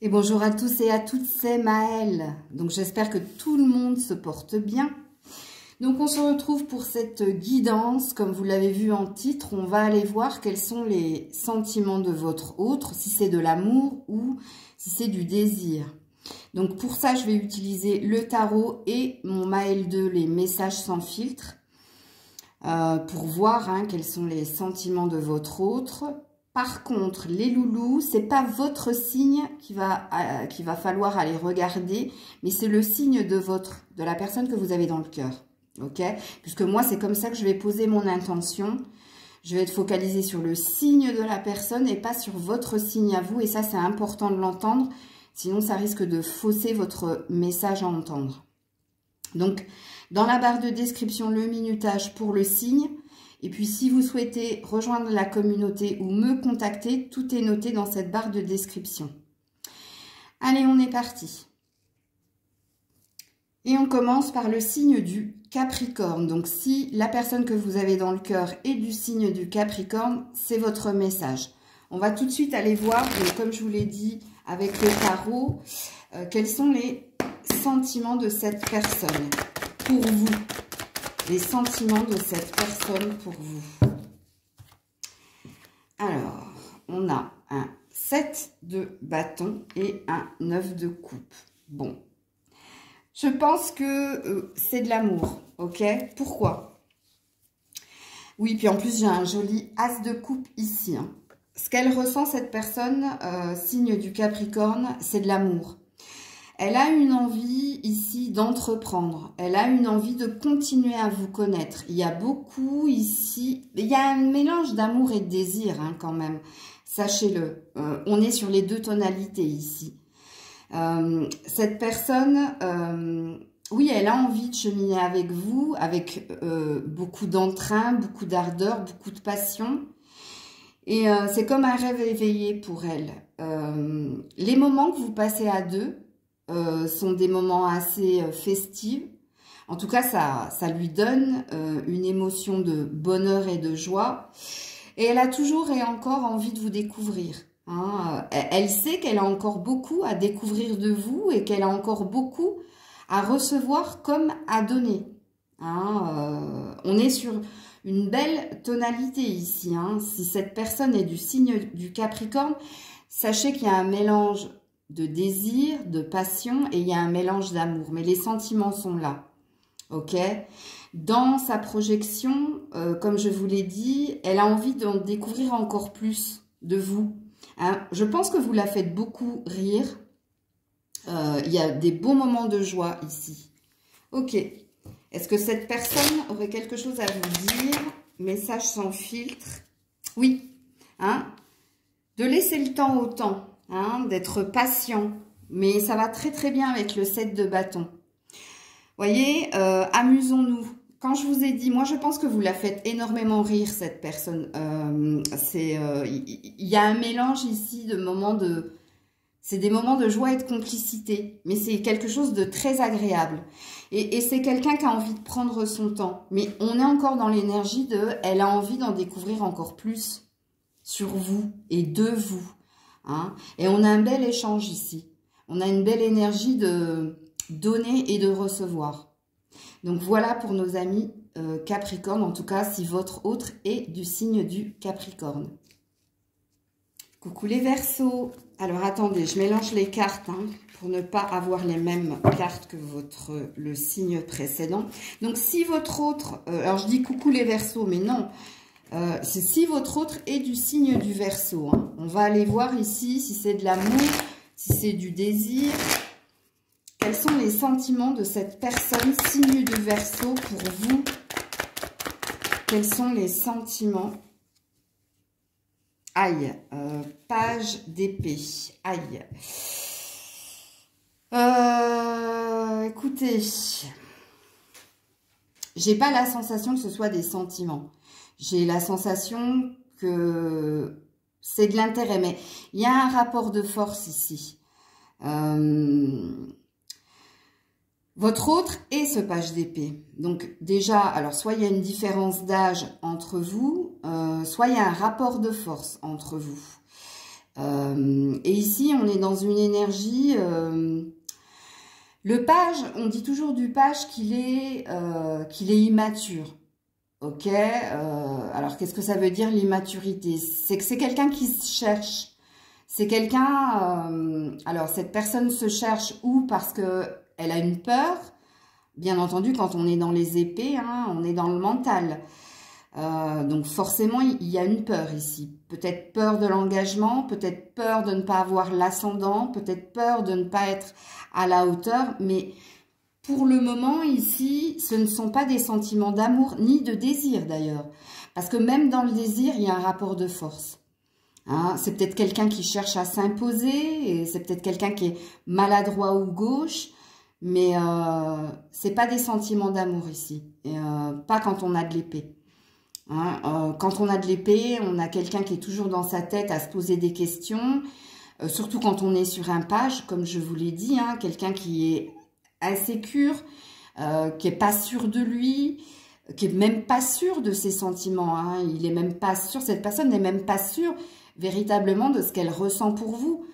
Et bonjour à tous et à toutes, c'est Maëlle. Donc j'espère que tout le monde se porte bien. Donc on se retrouve pour cette guidance, comme vous l'avez vu en titre, on va aller voir quels sont les sentiments de votre autre, si c'est de l'amour ou si c'est du désir. Donc pour ça, je vais utiliser le tarot et mon Maëlle 2, les messages sans filtre, pour voir quels sont les sentiments de votre autre. Par contre, les loulous, c'est pas votre signe qu'il va falloir aller regarder, mais c'est le signe de la personne que vous avez dans le cœur. Ok? Puisque moi, c'est comme ça que je vais poser mon intention. Je vais être focalisée sur le signe de la personne et pas sur votre signe à vous. Et ça, c'est important de l'entendre. Sinon, ça risque de fausser votre message à entendre. Donc, dans la barre de description, le minutage pour le signe. Et puis, si vous souhaitez rejoindre la communauté ou me contacter, tout est noté dans cette barre de description. Allez, on est parti. Et on commence par le signe du Capricorne. Donc, si la personne que vous avez dans le cœur est du signe du Capricorne, c'est votre message. On va tout de suite aller voir, donc, comme je vous l'ai dit avec le tarot, quels sont les sentiments de cette personne pour vous. Les sentiments de cette personne pour vous. Alors, on a un 7 de bâton et un 9 de coupe. Bon, je pense que c'est de l'amour, ok? Pourquoi? Oui, puis en plus, j'ai un joli as de coupe ici. Ce qu'elle ressent, cette personne, signe du Capricorne, c'est de l'amour. Elle a une envie ici d'entreprendre. Elle a une envie de continuer à vous connaître. Il y a beaucoup ici... Il y a un mélange d'amour et de désir quand même. Sachez-le. On est sur les deux tonalités ici. Cette personne, oui, elle a envie de cheminer avec vous, avec beaucoup d'entrain, beaucoup d'ardeur, beaucoup de passion. Et c'est comme un rêve éveillé pour elle. Les moments que vous passez à deux, sont des moments assez festifs. En tout cas, ça lui donne une émotion de bonheur et de joie. Et elle a toujours et encore envie de vous découvrir. Elle sait qu'elle a encore beaucoup à découvrir de vous et qu'elle a encore beaucoup à recevoir comme à donner. On est sur une belle tonalité ici. Si cette personne est du signe du Capricorne, sachez qu'il y a un mélange de désir, de passion, et il y a un mélange d'amour. Mais les sentiments sont là, ok? Dans sa projection, comme je vous l'ai dit, elle a envie d'en découvrir encore plus de vous. Je pense que vous la faites beaucoup rire. Il y a des bons moments de joie ici. Ok. Est-ce que cette personne aurait quelque chose à vous dire? Message sans filtre. Oui. De laisser le temps au temps. D'être patient, mais ça va très très bien avec le 7 de bâton. Voyez, amusons-nous. Quand je vous ai dit, moi je pense que vous la faites énormément rire, cette personne. Il y a un mélange ici de moments de... C'est des moments de joie et de complicité, mais c'est quelque chose de très agréable. Et c'est quelqu'un qui a envie de prendre son temps. Mais on est encore dans l'énergie de... Elle a envie d'en découvrir encore plus sur vous et de vous. Et on a un bel échange ici. On a une belle énergie de donner et de recevoir. Donc voilà pour nos amis Capricorne, en tout cas si votre autre est du signe du Capricorne. Coucou les Verseaux. Alors attendez, je mélange les cartes pour ne pas avoir les mêmes cartes que le signe précédent. Donc si votre autre, alors je dis coucou les Verseaux, mais non. C'est si votre autre est du signe du Verseau. On va aller voir ici si c'est de l'amour, si c'est du désir. Quels sont les sentiments de cette personne, signe du Verseau, pour vous? Quels sont les sentiments? Aïe, page d'épée. Aïe. Écoutez, j'ai pas la sensation que ce soit des sentiments. J'ai la sensation que c'est de l'intérêt, mais il y a un rapport de force ici. Votre autre est ce page d'épée. Donc déjà, alors soit il y a une différence d'âge entre vous, soit il y a un rapport de force entre vous. Et ici, on est dans une énergie... le page, on dit toujours du page qu'il est immature. Ok, alors qu'est-ce que ça veut dire l'immaturité? C'est que c'est quelqu'un qui se cherche. C'est quelqu'un... alors, cette personne se cherche ou parce qu'elle a une peur. Bien entendu, quand on est dans les épées, hein, on est dans le mental. Donc forcément, il y a une peur ici. Peut-être peur de l'engagement, peut-être peur de ne pas avoir l'ascendant, peut-être peur de ne pas être à la hauteur. Mais pour le moment, ici, ce ne sont pas des sentiments d'amour ni de désir d'ailleurs. Parce que même dans le désir, il y a un rapport de force. Hein, c'est peut-être quelqu'un qui cherche à s'imposer, et c'est peut-être quelqu'un qui est maladroit ou gauche. Mais c'est pas des sentiments d'amour ici. Et, pas quand on a de l'épée. Hein, quand on a de l'épée, on a quelqu'un qui est toujours dans sa tête à se poser des questions, surtout quand on est sur un page, comme je vous l'ai dit, hein, quelqu'un qui est insécure, qui est pas sûr de lui, qui est même pas sûr de ses sentiments. Hein, il est même pas sûr, cette personne n'est même pas sûre véritablement de ce qu'elle ressent pour vous.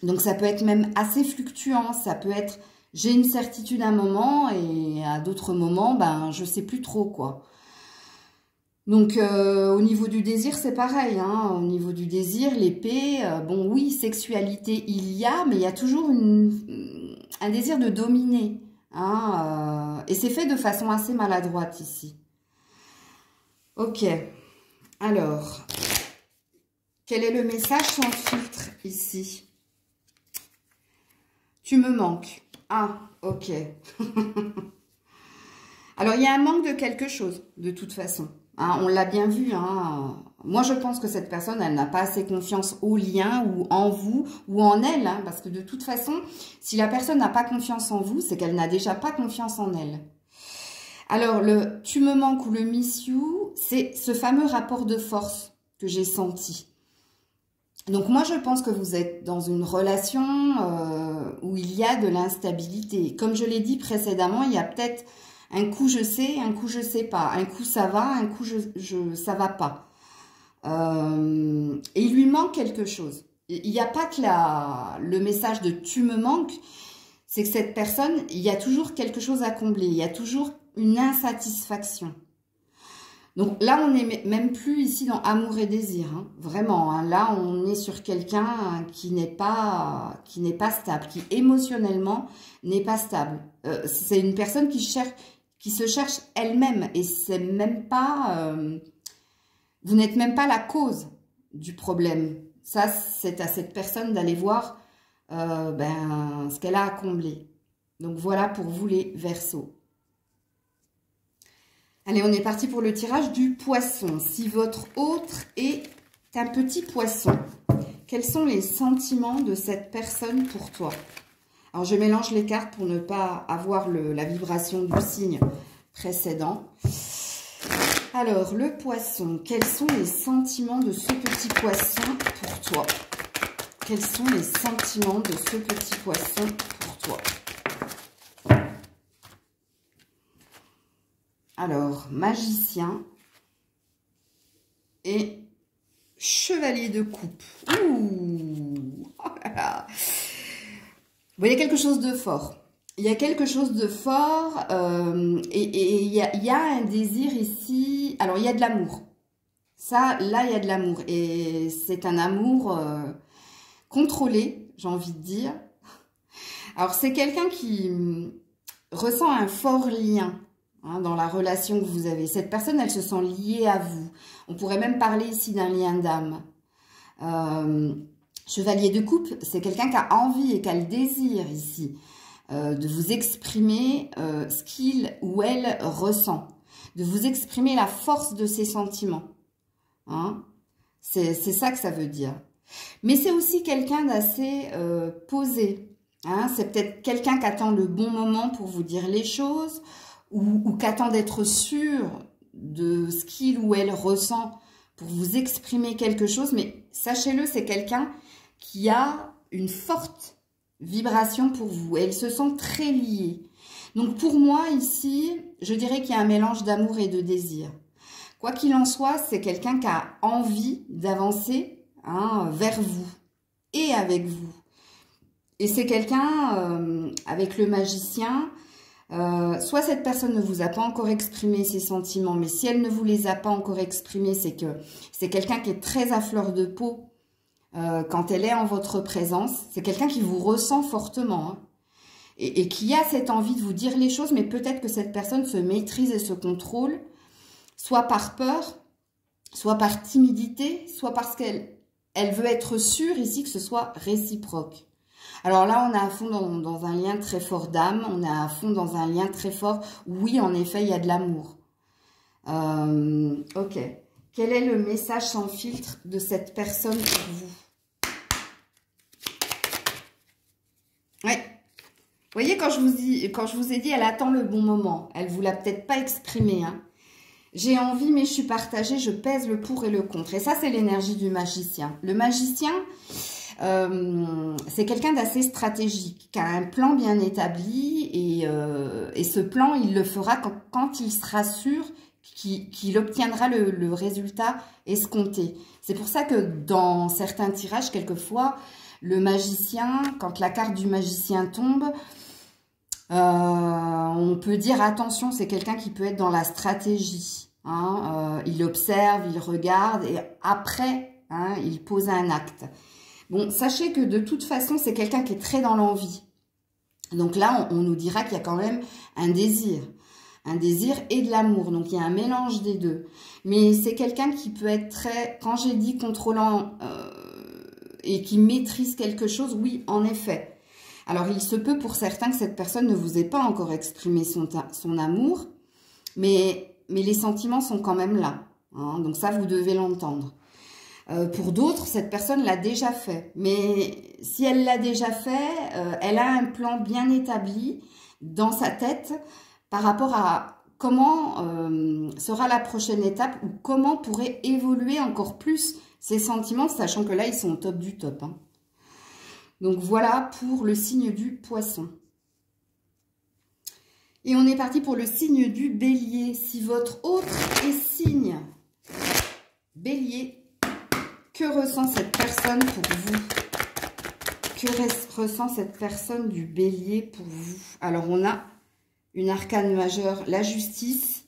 Donc ça peut être même assez fluctuant, ça peut être j'ai une certitude à un moment et à d'autres moments, ben je sais plus trop quoi. Donc, au niveau du désir, c'est pareil. Hein. Au niveau du désir, l'épée, bon, oui, sexualité, il y a, mais il y a toujours un désir de dominer. Hein, et c'est fait de façon assez maladroite ici. Ok. Alors, quel est le message sans filtre ici? Tu me manques. Ah, ok. Alors, il y a un manque de quelque chose, de toute façon. Hein, on l'a bien vu. Hein. Moi, je pense que cette personne, elle n'a pas assez confiance au lien ou en vous ou en elle. Hein, parce que de toute façon, si la personne n'a pas confiance en vous, c'est qu'elle n'a déjà pas confiance en elle. Alors, le « tu me manques » ou le « miss you », c'est ce fameux rapport de force que j'ai senti. Donc, moi, je pense que vous êtes dans une relation où il y a de l'instabilité. Comme je l'ai dit précédemment, il y a peut-être... un coup, je sais, un coup, je sais pas. Un coup, ça va, un coup, ça va pas. Et il lui manque quelque chose. Il n'y a pas que le message de « tu me manques », c'est que cette personne, il y a toujours quelque chose à combler. Il y a toujours une insatisfaction. Donc là, on n'est même plus ici dans amour et désir. Hein, vraiment, hein. Là, on est sur quelqu'un qui n'est pas stable, qui émotionnellement n'est pas stable. C'est une personne qui se cherche elle-même. Et c'est même pas... vous n'êtes même pas la cause du problème. Ça, c'est à cette personne d'aller voir ce qu'elle a à combler. Donc voilà pour vous les Verseaux. Allez, on est parti pour le tirage du poisson. Si votre autre est un petit poisson, quels sont les sentiments de cette personne pour toi? Alors, je mélange les cartes pour ne pas avoir la vibration du signe précédent. Alors, le poisson, quels sont les sentiments de ce petit poisson pour toi? Quels sont les sentiments de ce petit poisson pour toi? Alors, magicien et chevalier de coupe. Ouh, oh là là. Vous voyez quelque chose de fort. Il y a quelque chose de fort et il y a un désir ici. Alors, il y a de l'amour. Ça, là, il y a de l'amour. Et c'est un amour contrôlé, j'ai envie de dire. Alors, c'est quelqu'un qui ressent un fort lien. Hein, dans la relation que vous avez. Cette personne, elle se sent liée à vous. On pourrait même parler ici d'un lien d'âme. Chevalier de coupe, c'est quelqu'un qui a envie et qui a le désir ici de vous exprimer ce qu'il ou elle ressent. De vous exprimer la force de ses sentiments. Hein, c'est ça que ça veut dire. Mais c'est aussi quelqu'un d'assez posé. Hein, c'est peut-être quelqu'un qui attend le bon moment pour vous dire les choses, ou qu'attend d'être sûr de ce qu'il ou elle ressent pour vous exprimer quelque chose. Mais sachez-le, c'est quelqu'un qui a une forte vibration pour vous. Et ils se sentent très liés. Donc pour moi, ici, je dirais qu'il y a un mélange d'amour et de désir. Quoi qu'il en soit, c'est quelqu'un qui a envie d'avancer hein, vers vous et avec vous. Et c'est quelqu'un, avec le magicien, soit cette personne ne vous a pas encore exprimé ses sentiments, mais si elle ne vous les a pas encore exprimés, c'est que c'est quelqu'un qui est très à fleur de peau quand elle est en votre présence. C'est quelqu'un qui vous ressent fortement, hein, et qui a cette envie de vous dire les choses, mais peut-être que cette personne se maîtrise et se contrôle, soit par peur, soit par timidité, soit parce qu'elle veut être sûre ici que ce soit réciproque. Alors là, on est à fond dans un lien très fort d'âme, on est à fond dans un lien très fort. Oui, en effet, il y a de l'amour. Ok. Quel est le message sans filtre de cette personne pour vous? Ouais. Vous voyez, quand je vous ai dit, elle attend le bon moment. Elle ne vous l'a peut-être pas exprimé, hein. J'ai envie, mais je suis partagée, je pèse le pour et le contre. Et ça, c'est l'énergie du magicien. Le magicien, c'est quelqu'un d'assez stratégique, qui a un plan bien établi. Et ce plan, il le fera quand il sera sûr qu'il obtiendra le résultat escompté. C'est pour ça que dans certains tirages, quelquefois, le magicien, quand la carte du magicien tombe, on peut dire attention, c'est quelqu'un qui peut être dans la stratégie, hein, il observe, il regarde et après, hein, il pose un acte. Bon, sachez que de toute façon, c'est quelqu'un qui est très dans l'envie. Donc là, on nous dira qu'il y a quand même un désir et de l'amour. Donc il y a un mélange des deux. Mais c'est quelqu'un qui peut être très, quand j'ai dit contrôlant et qui maîtrise quelque chose, oui, en effet. Alors, il se peut pour certains que cette personne ne vous ait pas encore exprimé son amour, mais les sentiments sont quand même là, hein, donc ça, vous devez l'entendre. Pour d'autres, cette personne l'a déjà fait, mais si elle l'a déjà fait, elle a un plan bien établi dans sa tête par rapport à comment sera la prochaine étape ou comment pourraient évoluer encore plus ses sentiments, sachant que là, ils sont au top du top, hein. Donc voilà pour le signe du poisson. Et on est parti pour le signe du bélier. Si votre autre est signe bélier, que ressent cette personne pour vous? Que ressent cette personne du bélier pour vous? Alors on a une arcane majeure, la justice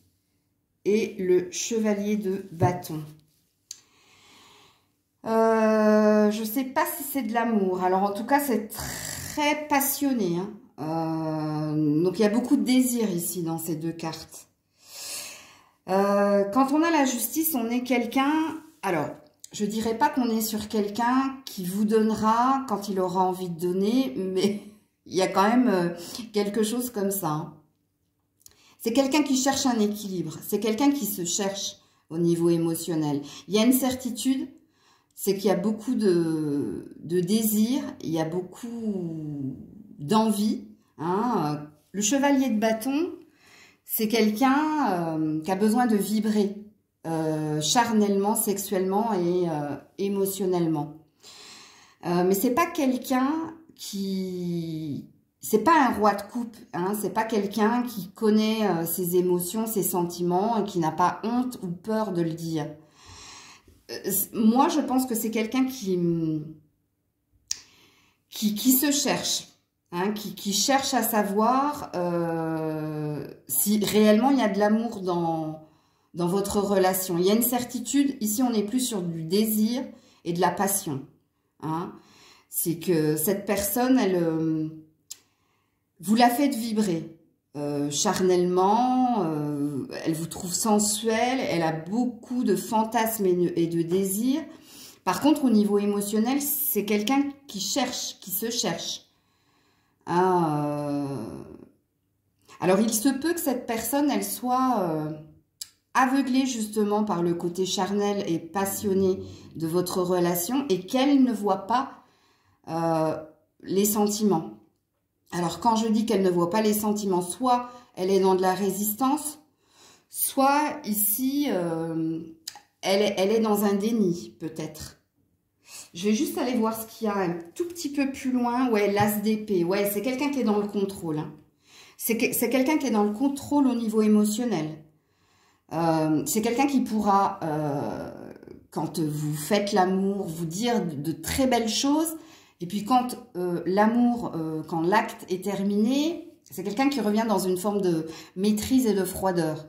et le chevalier de bâton. Je ne sais pas si c'est de l'amour. Alors, en tout cas, c'est très passionné, hein. Donc, il y a beaucoup de désir ici dans ces deux cartes. Quand on a la justice, on est quelqu'un... Alors, je ne dirais pas qu'on est sur quelqu'un qui vous donnera quand il aura envie de donner, mais il y a quand même quelque chose comme ça, hein. C'est quelqu'un qui cherche un équilibre. C'est quelqu'un qui se cherche au niveau émotionnel. Il y a une certitude... c'est qu'il y a beaucoup de désir, il y a beaucoup d'envie, hein. Le chevalier de bâton, c'est quelqu'un qui a besoin de vibrer charnellement, sexuellement et émotionnellement. Mais c'est pas quelqu'un qui... C'est pas un roi de coupe, hein. C'est pas quelqu'un qui connaît ses émotions, ses sentiments et qui n'a pas honte ou peur de le dire. Moi, je pense que c'est quelqu'un qui se cherche, hein, qui cherche à savoir si réellement il y a de l'amour dans votre relation. Il y a une certitude, ici on est plus sur du désir et de la passion, hein. C'est que cette personne, vous la faites vibrer. Charnellement, elle vous trouve sensuelle, elle a beaucoup de fantasmes et de désirs. Par contre, au niveau émotionnel, c'est quelqu'un qui cherche, qui se cherche. Alors, il se peut que cette personne, elle soit aveuglée justement par le côté charnel et passionné de votre relation et qu'elle ne voit pas les sentiments. Alors, quand je dis qu'elle ne voit pas les sentiments, soit elle est dans de la résistance, soit ici, elle est dans un déni, peut-être. Je vais juste aller voir ce qu'il y a un tout petit peu plus loin. Ouais, l'as d'épée. Ouais, c'est quelqu'un qui est dans le contrôle, hein. C'est quelqu'un qui est dans le contrôle au niveau émotionnel. C'est quelqu'un qui pourra, quand vous faites l'amour, vous dire de très belles choses. Et puis quand l'amour, quand l'acte est terminé, c'est quelqu'un qui revient dans une forme de maîtrise et de froideur.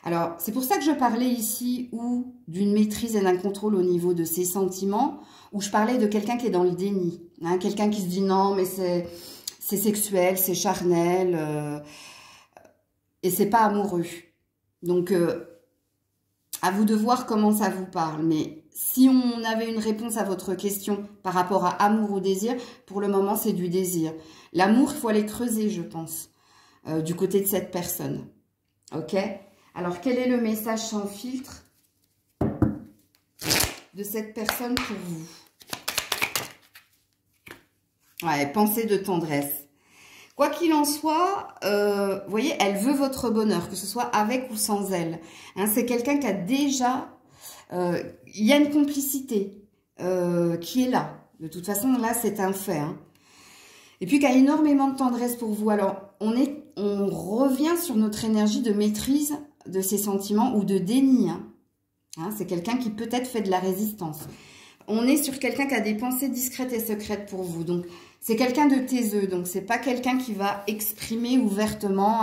Alors, c'est pour ça que je parlais ici ou d'une maîtrise et d'un contrôle au niveau de ses sentiments, où je parlais de quelqu'un qui est dans le déni. Hein, quelqu'un qui se dit non, mais c'est sexuel, c'est charnel, et c'est pas amoureux. Donc, à vous de voir comment ça vous parle. Mais si on avait une réponse à votre question par rapport à amour ou désir, pour le moment, c'est du désir. L'amour, il faut aller creuser, je pense, du côté de cette personne. Ok ? Alors, quel est le message sans filtre de cette personne pour vous? Ouais, pensée de tendresse. Quoi qu'il en soit, vous voyez, elle veut votre bonheur, que ce soit avec ou sans elle. Hein, c'est quelqu'un qui a déjà... il y a une complicité qui est là. De toute façon, là, c'est un fait. Hein. Et puis, qui a énormément de tendresse pour vous. Alors, on revient sur notre énergie de maîtrise de ses sentiments ou de déni. Hein. Hein, c'est quelqu'un qui peut-être fait de la résistance. On est sur quelqu'un qui a des pensées discrètes et secrètes pour vous. Donc, c'est quelqu'un de taiseux. Donc, c'est pas quelqu'un qui va exprimer ouvertement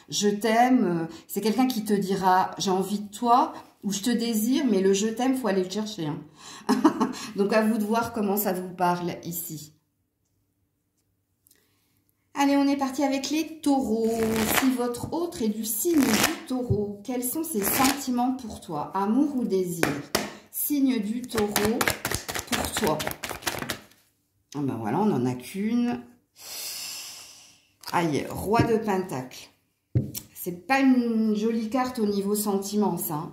je t'aime. C'est quelqu'un qui te dira j'ai envie de toi ou je te désire, mais le je t'aime, faut aller le chercher. Hein. Donc, à vous de voir comment ça vous parle ici. Allez, on est parti avec les taureaux. Si votre autre est du signe du taureau, quels sont ses sentiments pour toi? Amour ou désir? Signe du taureau pour toi. Ah ben voilà, on n'en a qu'une. Aïe, roi de pentacle. C'est pas une jolie carte au niveau sentiment, ça.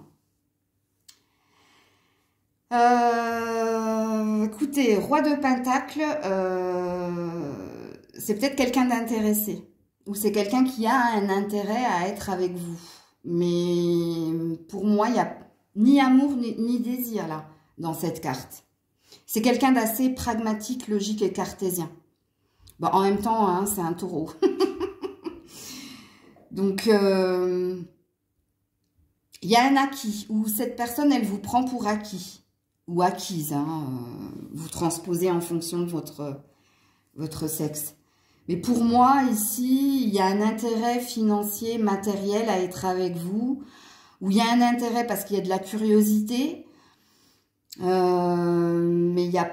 Écoutez, roi de pentacle... c'est peut-être quelqu'un d'intéressé. Ou c'est quelqu'un qui a un intérêt à être avec vous. Mais pour moi, il n'y a ni amour ni désir là, dans cette carte. C'est quelqu'un d'assez pragmatique, logique et cartésien. Bon, en même temps, hein, c'est un taureau. Donc, il y a un acquis, où cette personne, elle vous prend pour acquis. Ou acquise, hein, vous transposez en fonction de votre sexe. Mais pour moi, ici, il y a un intérêt financier, matériel à être avec vous, où il y a un intérêt parce qu'il y a de la curiosité, mais il n'y a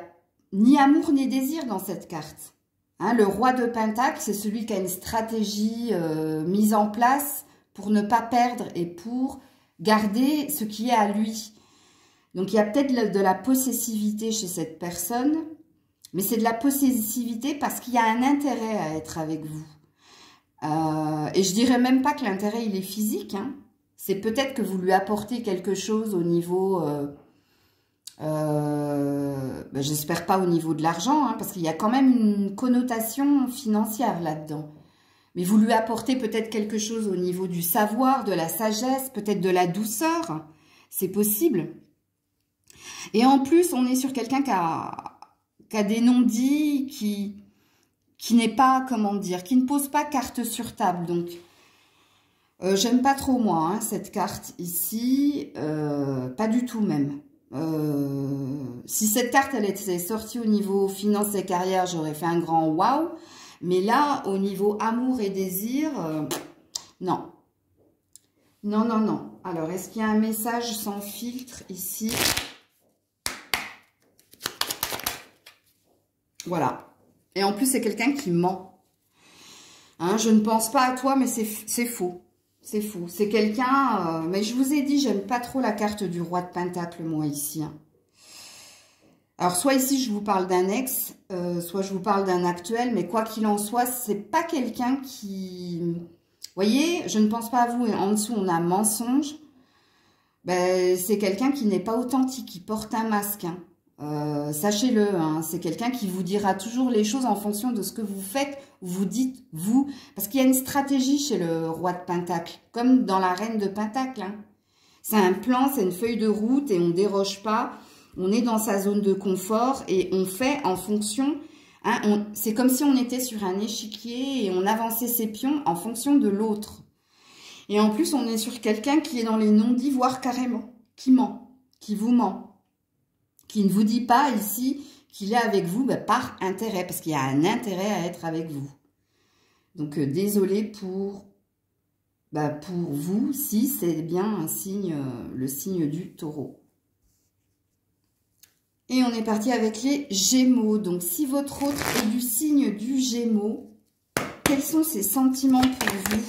ni amour ni désir dans cette carte. Hein, le roi de pentacle, c'est celui qui a une stratégie mise en place pour ne pas perdre et pour garder ce qui est à lui. Donc, il y a peut-être de la possessivité chez cette personne, mais c'est de la possessivité parce qu'il y a un intérêt à être avec vous. Et je dirais même pas que l'intérêt, il est physique. Hein. C'est peut-être que vous lui apportez quelque chose au niveau... ben, j'espère pas au niveau de l'argent, hein, parce qu'il y a quand même une connotation financière là-dedans. Mais vous lui apportez peut-être quelque chose au niveau du savoir, de la sagesse, peut-être de la douceur. C'est possible. Et en plus, on est sur quelqu'un qui a des non-dits, qui n'est pas, comment dire, qui ne pose pas carte sur table. Donc, j'aime pas trop, moi, hein, cette carte ici. Pas du tout, même. Si cette carte, elle était sortie au niveau finance et carrière, j'aurais fait un grand waouh. Mais là, au niveau amour et désir, non. Non, non, non. Alors, est-ce qu'il y a un message sans filtre ici ? Voilà. Et en plus, c'est quelqu'un qui ment. Hein, je ne pense pas à toi, mais c'est faux. C'est faux. C'est quelqu'un... mais je vous ai dit, j'aime pas trop la carte du roi de pentacle, moi, ici. Hein. Alors, soit ici, je vous parle d'un ex, soit je vous parle d'un actuel, mais quoi qu'il en soit, c'est pas quelqu'un qui... Vous voyez, je ne pense pas à vous, et en dessous, on a mensonge. Ben, c'est quelqu'un qui n'est pas authentique, qui porte un masque, hein. Sachez-le, hein, c'est quelqu'un qui vous dira toujours les choses en fonction de ce que vous faites, vous dites, vous. Parce qu'il y a une stratégie chez le roi de pentacle, comme dans la reine de pentacle. Hein. C'est un plan, c'est une feuille de route et on ne déroge pas. On est dans sa zone de confort et on fait en fonction... Hein, c'est comme si on était sur un échiquier et on avançait ses pions en fonction de l'autre. Et en plus, on est sur quelqu'un qui est dans les non-dits, voire carrément, qui ment, qui vous ment. qui ne vous dit pas ici qu'il est avec vous par intérêt, parce qu'il y a un intérêt à être avec vous. Donc, désolé pour vous, si c'est bien un signe, le signe du taureau. Et on est parti avec les Gémeaux. Donc, si votre autre est du signe du Gémeaux, quels sont ses sentiments pour vous?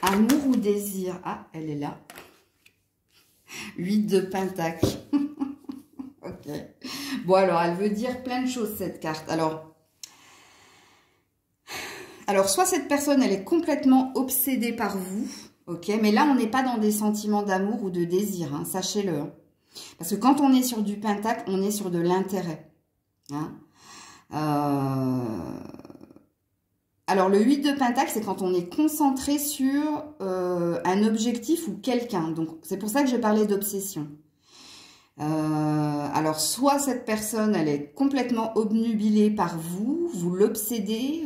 Amour ou désir? Ah, elle est là. 8 de Pentacle. Ok. Bon, alors, elle veut dire plein de choses, cette carte. Alors, soit cette personne, elle est complètement obsédée par vous, ok? Mais là, on n'est pas dans des sentiments d'amour ou de désir, hein, sachez-le. Hein. Parce que quand on est sur du Pentacle, on est sur de l'intérêt. Hein. Alors, le 8 de Pentacle, c'est quand on est concentré sur un objectif ou quelqu'un. Donc, c'est pour ça que je parlais d'obsession. Alors, soit cette personne, elle est complètement obnubilée par vous, vous l'obsédez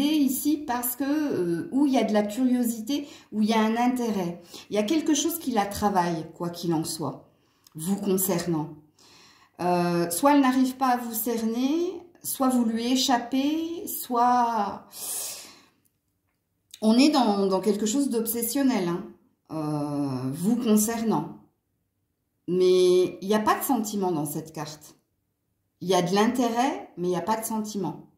ici parce que où il y a de la curiosité, où il y a un intérêt. Il y a quelque chose qui la travaille, quoi qu'il en soit, vous concernant. Soit elle n'arrive pas à vous cerner, soit vous lui échappez, soit on est dans quelque chose d'obsessionnel, hein, vous concernant. Mais il n'y a pas de sentiment dans cette carte. Il y a de l'intérêt, mais il n'y a pas de sentiment.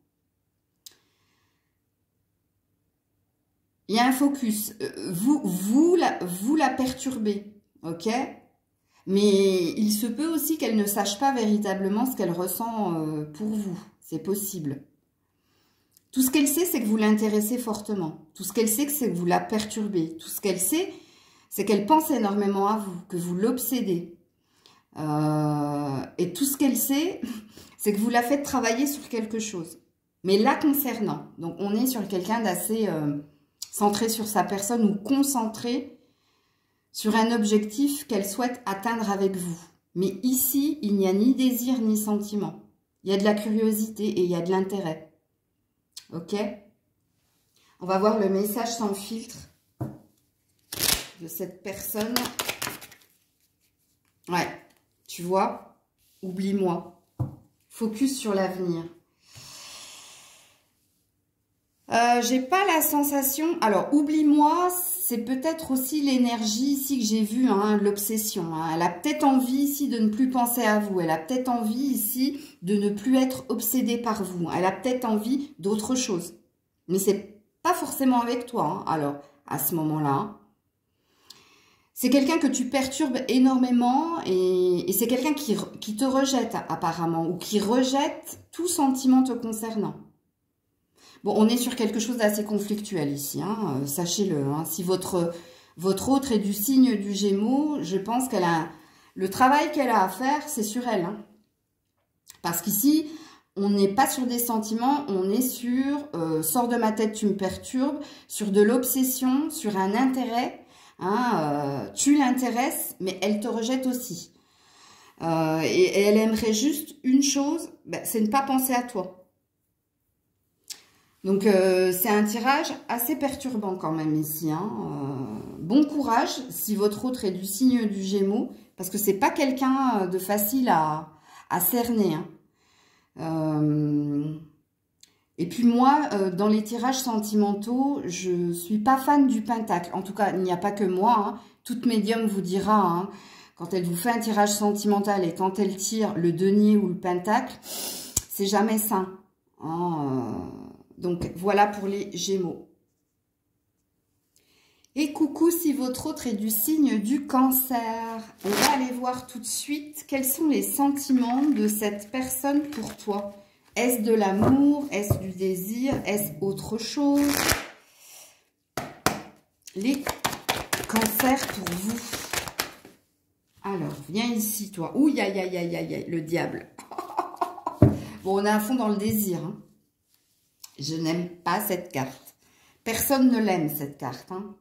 Il y a un focus. Vous la perturbez, ok? Mais il se peut aussi qu'elle ne sache pas véritablement ce qu'elle ressent pour vous. C'est possible. Tout ce qu'elle sait, c'est que vous l'intéressez fortement. Tout ce qu'elle sait, c'est que vous la perturbez. Tout ce qu'elle sait, c'est qu'elle pense énormément à vous, que vous l'obsédez. Et tout ce qu'elle sait, c'est que vous la faites travailler sur quelque chose. Mais la concernant. Donc, on est sur quelqu'un d'assez centré sur sa personne ou concentré sur un objectif qu'elle souhaite atteindre avec vous. Mais ici, il n'y a ni désir ni sentiment. Il y a de la curiosité et il y a de l'intérêt. Ok? On va voir le message sans filtre de cette personne. Ouais. Tu vois, oublie-moi. Focus sur l'avenir. J'ai pas la sensation... Alors, oublie-moi, c'est peut-être aussi l'énergie ici que j'ai vue, hein, l'obsession. Hein. Elle a peut-être envie ici de ne plus penser à vous. Elle a peut-être envie ici de ne plus être obsédée par vous. Elle a peut-être envie d'autre chose. Mais c'est pas forcément avec toi, hein, alors, à ce moment-là. Hein. C'est quelqu'un que tu perturbes énormément et c'est quelqu'un qui te rejette apparemment ou qui rejette tout sentiment te concernant. Bon, on est sur quelque chose d'assez conflictuel ici, hein, sachez-le. Hein. Si votre autre est du signe du Gémeaux, je pense qu'elle a le travail qu'elle a à faire, c'est sur elle. Hein. Parce qu'ici, on n'est pas sur des sentiments, on est sur sors de ma tête, tu me perturbes, sur de l'obsession, sur un intérêt. Hein, tu l'intéresses, mais elle te rejette aussi. Et elle aimerait juste une chose, c'est ne pas penser à toi. Donc, c'est un tirage assez perturbant quand même ici. Hein. Bon courage si votre autre est du signe du Gémeaux, parce que c'est pas quelqu'un de facile à cerner. Hein. Et puis moi, dans les tirages sentimentaux, je suis pas fan du Pentacle. En tout cas, il n'y a pas que moi. Hein. Toute médium vous dira, hein, quand elle vous fait un tirage sentimental et quand elle tire le denier ou le Pentacle, c'est jamais sain. Hein. Donc, voilà pour les Gémeaux. Et coucou si votre autre est du signe du Cancer. On va aller voir tout de suite quels sont les sentiments de cette personne pour toi. Est-ce de l'amour? Est-ce du désir? Est-ce autre chose? Les cancers pour vous. Alors, viens ici, toi. Ouh, aïe, aïe, aïe, aïe, le diable. Bon, on est à fond dans le désir. Hein. Je n'aime pas cette carte. Personne ne l'aime, cette carte. Hein.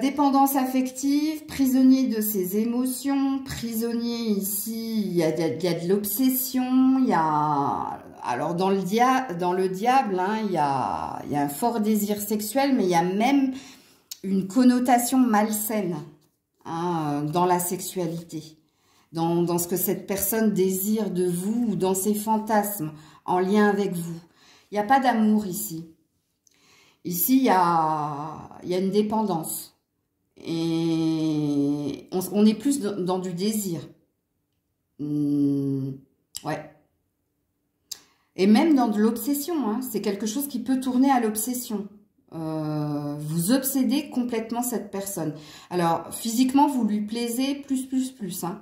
Dépendance affective, prisonnier de ses émotions, prisonnier ici, il y a de l'obsession, il y a... Alors dans le diable, hein, il y a un fort désir sexuel, mais il y a même une connotation malsaine. hein, dans la sexualité, dans ce que cette personne désire de vous ou dans ses fantasmes en lien avec vous. Il n'y a pas d'amour ici. Ici, il y a une dépendance. Et on est plus dans du désir. Ouais. Et même dans de l'obsession, hein, c'est quelque chose qui peut tourner à l'obsession. Vous obsédez complètement cette personne. Alors, physiquement, vous lui plaisez plus. Hein.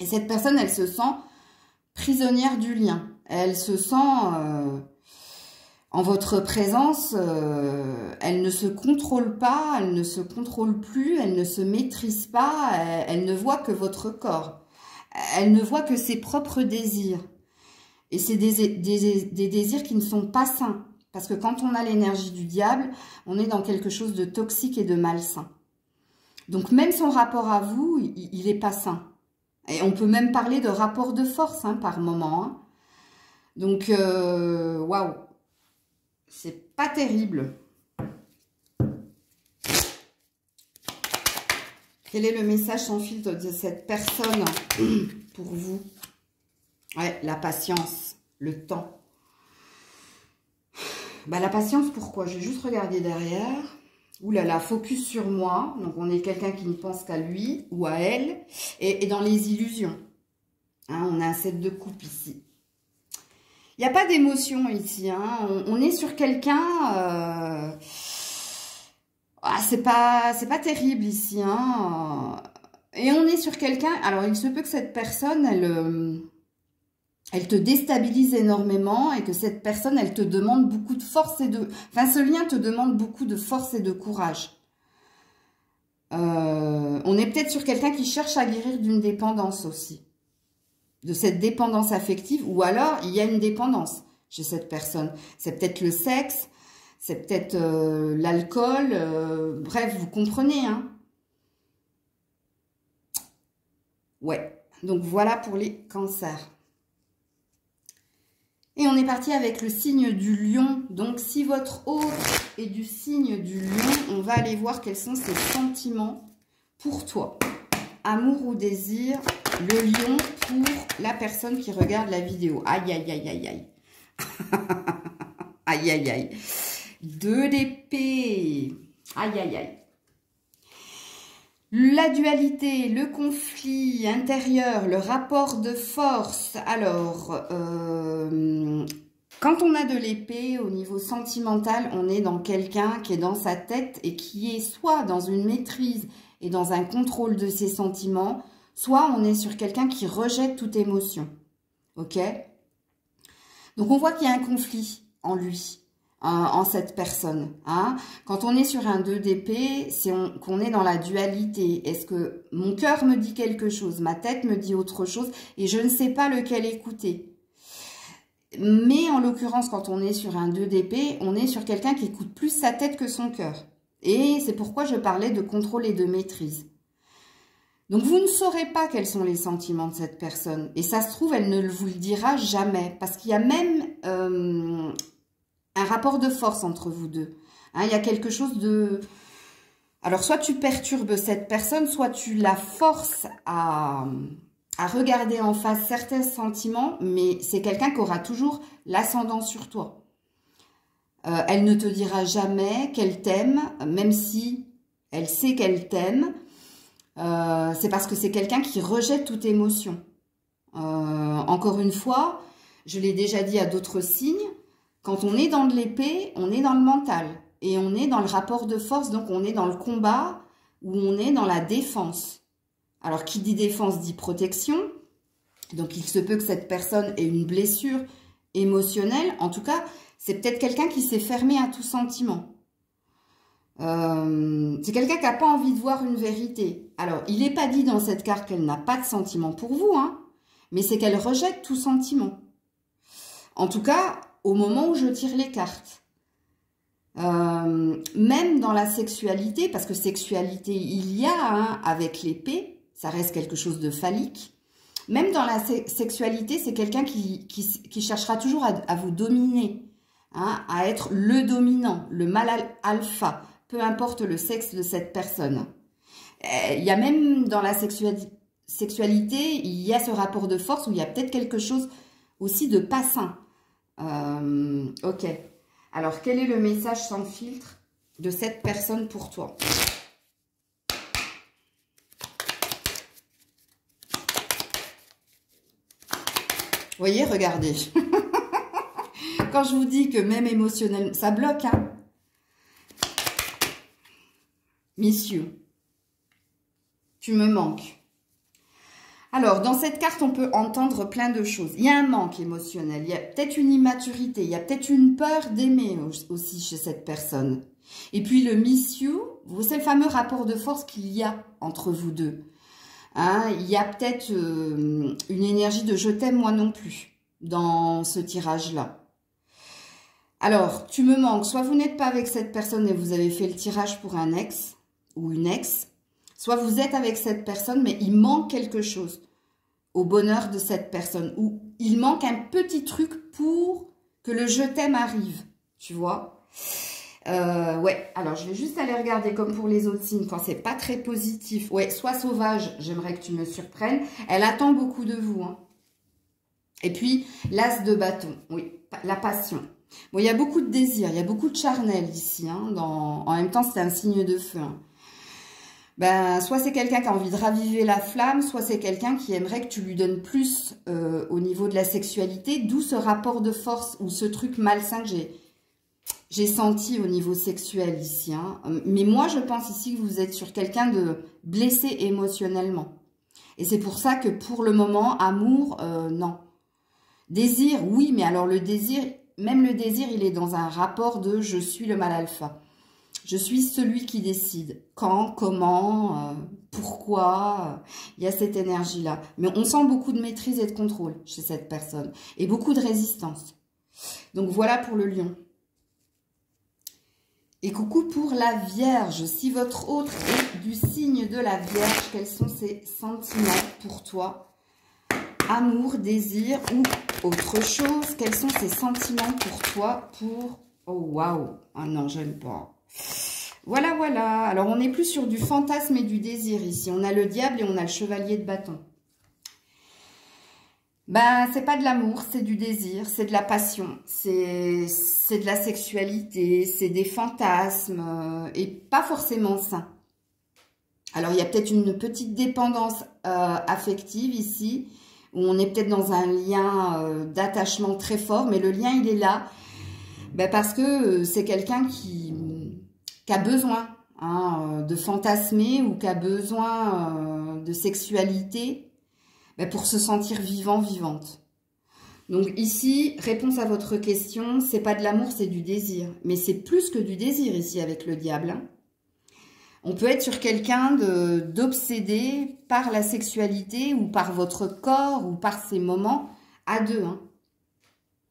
Et cette personne, elle se sent prisonnière du lien. Elle se sent, en votre présence, elle ne se contrôle pas, elle ne se contrôle plus, elle ne se maîtrise pas, elle ne voit que votre corps. Elle ne voit que ses propres désirs. Et c'est des désirs qui ne sont pas sains. Parce que quand on a l'énergie du diable, on est dans quelque chose de toxique et de malsain. Donc même son rapport à vous, il n'est pas sain. Et on peut même parler de rapport de force hein, par moment. Hein. Donc, waouh, c'est pas terrible. Quel est le message sans filtre de cette personne pour vous? Ouais, la patience, le temps. Bah, la patience, pourquoi? Je vais juste regarder derrière. Ouh là là, focus sur moi. Donc, on est quelqu'un qui ne pense qu'à lui ou à elle. Et dans les illusions. Hein, on a un 7 de coupe ici. Il n'y a pas d'émotion ici. Hein. On est sur quelqu'un... Ah, c'est pas terrible ici. Hein. Et on est sur quelqu'un... Alors, il se peut que cette personne, elle te déstabilise énormément et que cette personne, elle te demande beaucoup de force et de... Enfin, ce lien te demande beaucoup de force et de courage. On est peut-être sur quelqu'un qui cherche à guérir d'une dépendance aussi. De cette dépendance affective. Ou alors, il y a une dépendance chez cette personne. C'est peut-être le sexe, c'est peut-être l'alcool. Bref, vous comprenez, hein. Ouais. Donc, voilà pour les cancers. Et on est parti avec le signe du lion. Donc, si votre hôte est du signe du lion, on va aller voir quels sont ses sentiments pour toi. Amour ou désir, le lion pour la personne qui regarde la vidéo. Aïe, aïe, aïe, aïe, aïe. Aïe, aïe, aïe. 2 d'épée. Aïe, aïe, aïe. La dualité, le conflit intérieur, le rapport de force. Alors, quand on a de l'épée, au niveau sentimental, on est dans quelqu'un qui est dans sa tête et qui est soit dans une maîtrise et dans un contrôle de ses sentiments, soit on est sur quelqu'un qui rejette toute émotion. Ok? Donc, on voit qu'il y a un conflit en lui. En cette personne. Hein. Quand on est sur un 2 d'épée, c'est qu'on est dans la dualité. Est-ce que mon cœur me dit quelque chose, ma tête me dit autre chose, et je ne sais pas lequel écouter. Mais en l'occurrence, quand on est sur un 2 d'épée, on est sur quelqu'un qui écoute plus sa tête que son cœur. Et c'est pourquoi je parlais de contrôle et de maîtrise. Donc vous ne saurez pas quels sont les sentiments de cette personne. Et ça se trouve, elle ne vous le dira jamais. Parce qu'il y a même... un rapport de force entre vous deux. Hein, il y a quelque chose de... Alors, soit tu perturbes cette personne, soit tu la forces à regarder en face certains sentiments, mais c'est quelqu'un qui aura toujours l'ascendant sur toi. Elle ne te dira jamais qu'elle t'aime, même si elle sait qu'elle t'aime. C'est parce que c'est quelqu'un qui rejette toute émotion. Encore une fois, je l'ai déjà dit à d'autres signes, quand on est dans de l'épée, on est dans le mental. Et on est dans le rapport de force, donc on est dans le combat, ou on est dans la défense. Alors, qui dit défense dit protection. Donc, il se peut que cette personne ait une blessure émotionnelle. En tout cas, c'est peut-être quelqu'un qui s'est fermé à tout sentiment. C'est quelqu'un qui n'a pas envie de voir une vérité. Alors, il n'est pas dit dans cette carte qu'elle n'a pas de sentiment pour vous, hein, mais c'est qu'elle rejette tout sentiment. En tout cas... au moment où je tire les cartes. Même dans la sexualité, parce que sexualité il y a, hein, avec l'épée, ça reste quelque chose de phallique. Même dans la sexualité, c'est quelqu'un qui cherchera toujours à vous dominer, hein, à être le dominant, le mâle alpha, peu importe le sexe de cette personne. il y a même dans la sexualité, il y a ce rapport de force où il y a peut-être quelque chose aussi de pas sain. Ok. Alors, quel est le message sans filtre de cette personne pour toi? Vous voyez, regardez. Quand je vous dis que même émotionnellement, ça bloque, hein. Messieurs, tu me manques. Alors, dans cette carte, on peut entendre plein de choses. Il y a un manque émotionnel, il y a peut-être une immaturité, il y a peut-être une peur d'aimer aussi chez cette personne. Et puis le monsieur, c'est le fameux rapport de force qu'il y a entre vous deux. Hein, il y a peut-être une énergie de « je t'aime, moi non plus » dans ce tirage-là. Alors, tu me manques. Soit vous n'êtes pas avec cette personne et vous avez fait le tirage pour un ex ou une ex. Soit vous êtes avec cette personne, mais il manque quelque chose au bonheur de cette personne. Ou il manque un petit truc pour que le « je t'aime » arrive. Tu vois ? Ouais, alors je vais juste aller regarder comme pour les autres signes quand c'est pas très positif. Ouais, sois sauvage, j'aimerais que tu me surprennes. Elle attend beaucoup de vous. Hein. Et puis, l'as de bâton, oui, la passion. Bon, il y a beaucoup de désir, il y a beaucoup de charnel ici. Hein, en même temps, c'est un signe de feu. Hein. Ben, soit c'est quelqu'un qui a envie de raviver la flamme, soit c'est quelqu'un qui aimerait que tu lui donnes plus au niveau de la sexualité, d'où ce rapport de force ou ce truc malsain que j'ai senti au niveau sexuel ici. Hein. Mais moi, je pense ici que vous êtes sur quelqu'un de blessé émotionnellement. Et c'est pour ça que pour le moment, amour, non. Désir, oui, mais alors le désir, même le désir, il est dans un rapport de « je suis le mâle alpha ». Je suis celui qui décide quand, comment, pourquoi. Il y a cette énergie-là. Mais on sent beaucoup de maîtrise et de contrôle chez cette personne. Et beaucoup de résistance. Donc voilà pour le lion. Et coucou pour la Vierge. Si votre autre est du signe de la Vierge, quels sont ses sentiments pour toi? Amour, désir ou autre chose? Quels sont ses sentiments pour toi? Oh, waouh! Ah non, j'aime pas. Voilà, voilà. Alors, on n'est plus sur du fantasme et du désir ici. On a le diable et on a le chevalier de bâton. Ben, c'est pas de l'amour, c'est du désir, c'est de la passion, c'est de la sexualité, c'est des fantasmes et pas forcément sain. Alors, il y a peut-être une petite dépendance affective ici, où on est peut-être dans un lien d'attachement très fort, mais le lien, il est là ben, parce que c'est quelqu'un qui a besoin hein, de fantasmer ou qui a besoin de sexualité ben, pour se sentir vivant, vivante. Donc ici, réponse à votre question, c'est pas de l'amour, c'est du désir. Mais c'est plus que du désir ici avec le diable. Hein. On peut être sur quelqu'un d'obsédé par la sexualité ou par votre corps ou par ces moments à deux. Hein.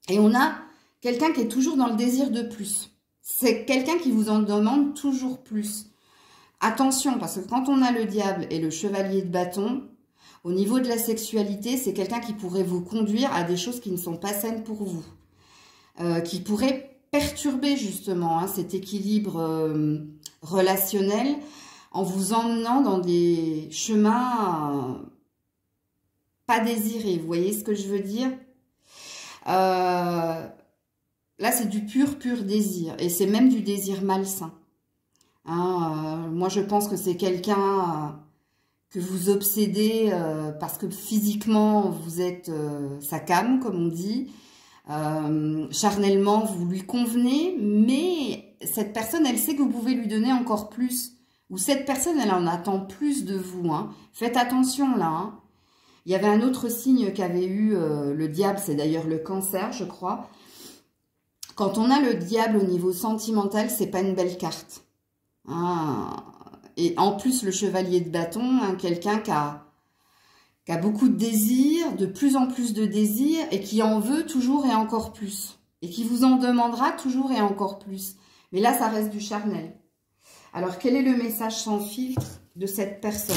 Et on a quelqu'un qui est toujours dans le désir de plus. C'est quelqu'un qui vous en demande toujours plus. Attention, parce que quand on a le diable et le chevalier de bâton, au niveau de la sexualité, c'est quelqu'un qui pourrait vous conduire à des choses qui ne sont pas saines pour vous. Qui pourrait perturber justement hein, cet équilibre relationnel en vous emmenant dans des chemins pas désirés. Vous voyez ce que je veux dire? Là, c'est du pur désir. Et c'est même du désir malsain. Hein, moi, je pense que c'est quelqu'un que vous obsédez parce que physiquement, vous êtes sa came, comme on dit. Charnellement, vous lui convenez, mais cette personne, elle sait que vous pouvez lui donner encore plus. Ou cette personne, elle en attend plus de vous. Hein. Faites attention là. Hein. Il y avait un autre signe qu'avait eu le diable, c'est d'ailleurs le cancer, je crois. Quand on a le diable au niveau sentimental, c'est pas une belle carte. Ah. Et en plus, le chevalier de bâton, hein, quelqu'un qui a beaucoup de désirs, de plus en plus de désirs, et qui en veut toujours et encore plus. Et qui vous en demandera toujours et encore plus. Mais là, ça reste du charnel. Alors, quel est le message sans filtre de cette personne?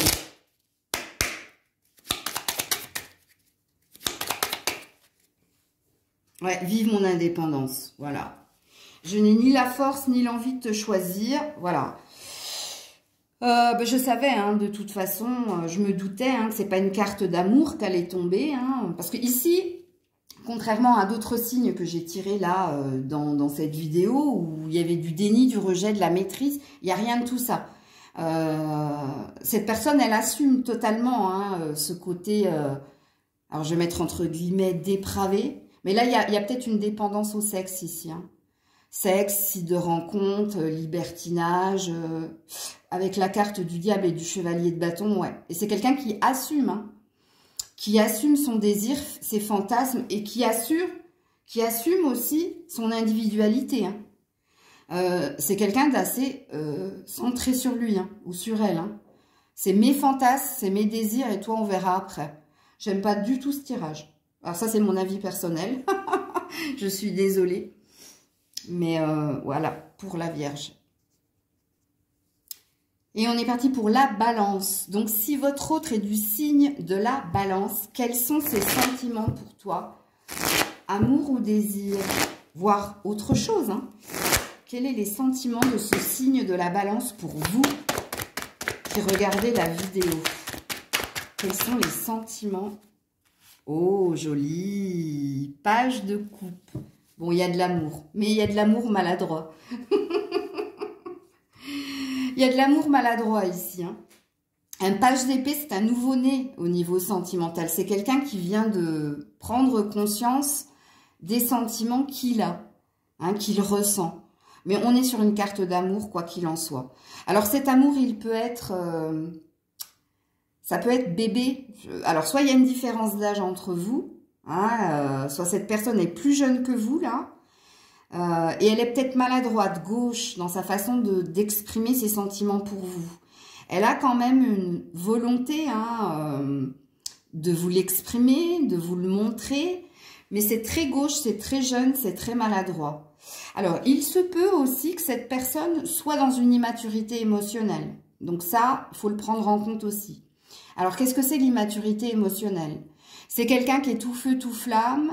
Ouais, vive mon indépendance, voilà. Je n'ai ni la force ni l'envie de te choisir, voilà. Je savais, hein, de toute façon, je me doutais hein, que c'est pas une carte d'amour qu'elle est tombée. Hein, parce que ici, contrairement à d'autres signes que j'ai tirés là dans cette vidéo, où il y avait du déni, du rejet, de la maîtrise, il n'y a rien de tout ça. Cette personne, elle assume totalement hein, ce côté, alors je vais mettre entre guillemets, dépravé. Mais là, il y a peut-être une dépendance au sexe ici. Hein. Sexe, site de rencontre, libertinage, avec la carte du diable et du chevalier de bâton, ouais. Et c'est quelqu'un qui assume son désir, ses fantasmes, et qui assume aussi son individualité. Hein. C'est quelqu'un d'assez centré sur lui, hein, ou sur elle. Hein. C'est mes fantasmes, c'est mes désirs, et toi, on verra après. J'aime pas du tout ce tirage. Alors ça, c'est mon avis personnel. Je suis désolée. Mais voilà, pour la Vierge. Et on est parti pour la Balance. Donc, si votre autre est du signe de la Balance, quels sont ses sentiments pour toi? Amour ou désir? Voire autre chose. Hein. Quels sont les sentiments de ce signe de la Balance pour vous qui regardez la vidéo? Quels sont les sentiments? Oh, joli! Page de coupe. Bon, il y a de l'amour, mais il y a de l'amour maladroit. Il y a de l'amour maladroit ici. Hein. Un page d'épée, c'est un nouveau-né au niveau sentimental. C'est quelqu'un qui vient de prendre conscience des sentiments qu'il a, hein, qu'il ressent. Mais on est sur une carte d'amour, quoi qu'il en soit. Alors cet amour, il peut être... ça peut être bébé. Alors soit il y a une différence d'âge entre vous, hein, soit cette personne est plus jeune que vous, là. Et elle est peut-être maladroite, gauche, dans sa façon d'exprimer ses sentiments pour vous. Elle a quand même une volonté hein, de vous l'exprimer, de vous le montrer, mais c'est très gauche, c'est très jeune, c'est très maladroit. Alors, il se peut aussi que cette personne soit dans une immaturité émotionnelle. Donc ça, il faut le prendre en compte aussi. Alors, qu'est-ce que c'est l'immaturité émotionnelle ? C'est quelqu'un qui est tout feu, tout flamme,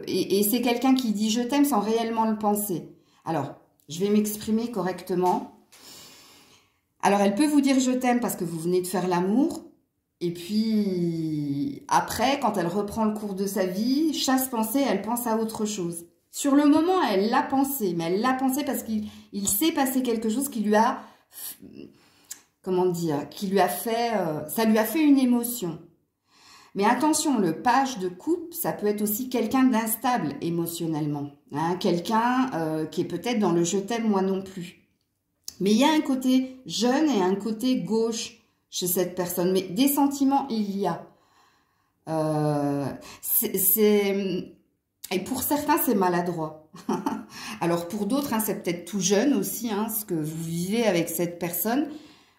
et c'est quelqu'un qui dit « je t'aime » sans réellement le penser. Alors, je vais m'exprimer correctement. Alors, elle peut vous dire « je t'aime » parce que vous venez de faire l'amour, et puis après, quand elle reprend le cours de sa vie, chasse pensée, elle pense à autre chose. Sur le moment, elle l'a pensé, mais elle l'a pensé parce qu'il s'est passé quelque chose qui lui a... Comment dire ? Qui lui a fait... ça lui a fait une émotion. Mais attention, le page de coupe, ça peut être aussi quelqu'un d'instable émotionnellement. Hein, quelqu'un qui est peut-être dans le « je t'aime, moi non plus ». Mais il y a un côté jeune et un côté gauche chez cette personne. Mais des sentiments, il y a. Et pour certains, c'est maladroit. Alors pour d'autres, hein, c'est peut-être tout jeune aussi, hein, ce que vous vivez avec cette personne.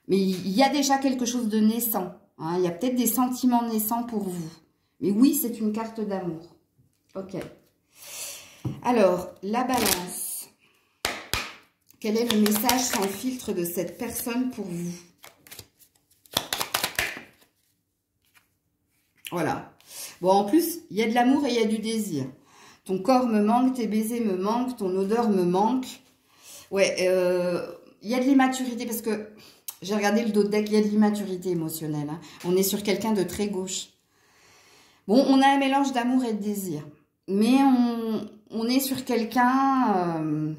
Mais il y a déjà quelque chose de naissant. Hein, il y a peut-être des sentiments naissants pour vous. Mais oui, c'est une carte d'amour. Ok. Alors, la Balance. Quel est le message sans filtre de cette personne pour vous? Voilà. Bon, en plus, il y a de l'amour et il y a du désir. Ton corps me manque, tes baisers me manquent, ton odeur me manque. Ouais, il y a de l'immaturité parce que... J'ai regardé le dos de deck, il y a de l'immaturité émotionnelle. Hein. On est sur quelqu'un de très gauche. Bon, on a un mélange d'amour et de désir. Mais on est sur quelqu'un,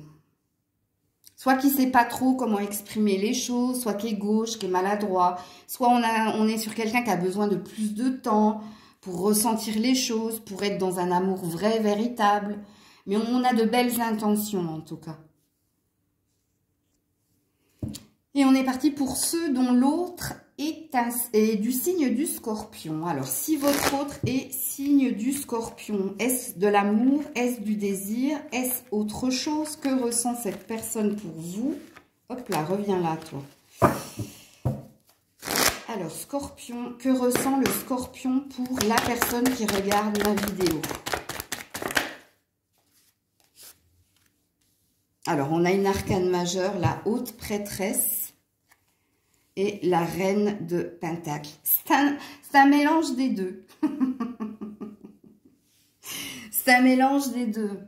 soit qui ne sait pas trop comment exprimer les choses, soit qui est gauche, qui est maladroit. Soit on est sur quelqu'un qui a besoin de plus de temps pour ressentir les choses, pour être dans un amour vrai, véritable. Mais on a de belles intentions en tout cas. Et on est parti pour ceux dont l'autre est du signe du Scorpion. Alors, si votre autre est signe du Scorpion, est-ce de l'amour? Est-ce du désir? Est-ce autre chose? Que ressent cette personne pour vous? Hop là, reviens là, toi. Alors, Scorpion, que ressent le Scorpion pour la personne qui regarde ma vidéo? Alors, on a une arcane majeure, la haute prêtresse. Et la reine de Pentacle. C'est un mélange des deux. C'est un mélange des deux.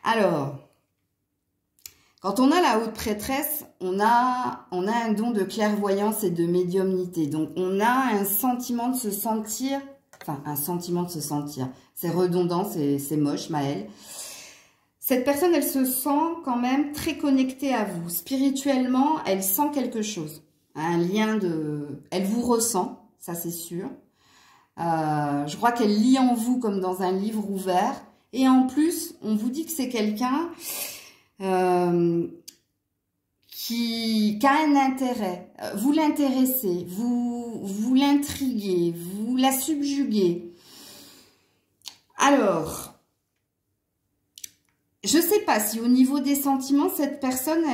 Alors, Quand on a la haute prêtresse, on a un don de clairvoyance et de médiumnité. Donc, on a un sentiment de se sentir... Enfin, un sentiment de se sentir. C'est redondant, c'est moche, Maëlle. Cette personne, elle se sent quand même très connectée à vous. Spirituellement, elle sent quelque chose. Un lien de... Elle vous ressent, ça c'est sûr. Je crois qu'elle lit en vous comme dans un livre ouvert. Et en plus, on vous dit que c'est quelqu'un qui a un intérêt. Vous l'intéressez, vous l'intriguez, vous la subjuguez. Alors... Je ne sais pas si au niveau des sentiments, cette personne,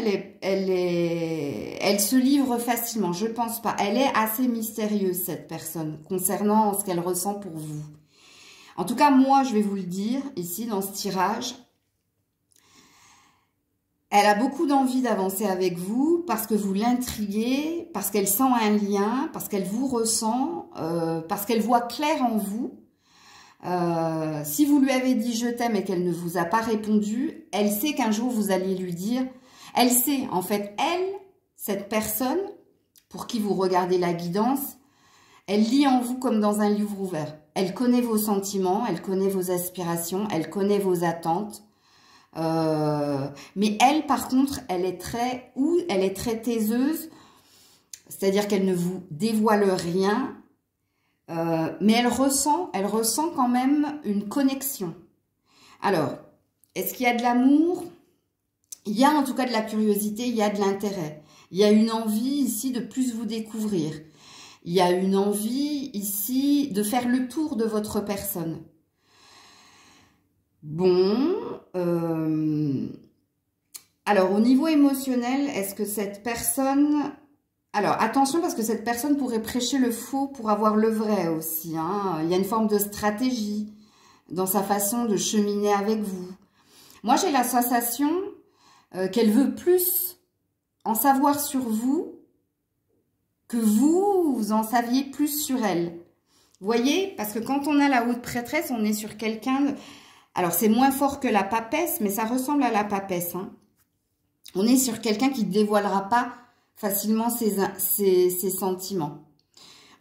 elle se livre facilement. Je ne pense pas. Elle est assez mystérieuse, cette personne, concernant ce qu'elle ressent pour vous. En tout cas, moi, je vais vous le dire, ici, dans ce tirage. Elle a beaucoup d'envie d'avancer avec vous parce que vous l'intriguez, parce qu'elle sent un lien, parce qu'elle vous ressent, parce qu'elle voit clair en vous. Si vous lui avez dit je t'aime et qu'elle ne vous a pas répondu, elle sait qu'un jour vous allez lui dire, elle sait en fait, cette personne pour qui vous regardez la guidance, elle lit en vous comme dans un livre ouvert. Elle connaît vos sentiments, elle connaît vos aspirations, elle connaît vos attentes. Mais elle, par contre, elle est très taiseuse, c'est-à-dire qu'elle ne vous dévoile rien. Mais elle ressent quand même une connexion. Alors, est-ce qu'il y a de l'amour? Il y a en tout cas de la curiosité, il y a de l'intérêt. Il y a une envie ici de plus vous découvrir. Il y a une envie ici de faire le tour de votre personne. Bon, alors au niveau émotionnel, est-ce que cette personne... Alors, attention parce que cette personne pourrait prêcher le faux pour avoir le vrai aussi. Hein. Il y a une forme de stratégie dans sa façon de cheminer avec vous. Moi, j'ai la sensation qu'elle veut plus en savoir sur vous que vous en saviez plus sur elle. Vous voyez? Parce que quand on a la haute prêtresse, on est sur quelqu'un... Alors, c'est moins fort que la papesse, mais ça ressemble à la papesse. Hein. On est sur quelqu'un qui ne dévoilera pas facilement ses sentiments.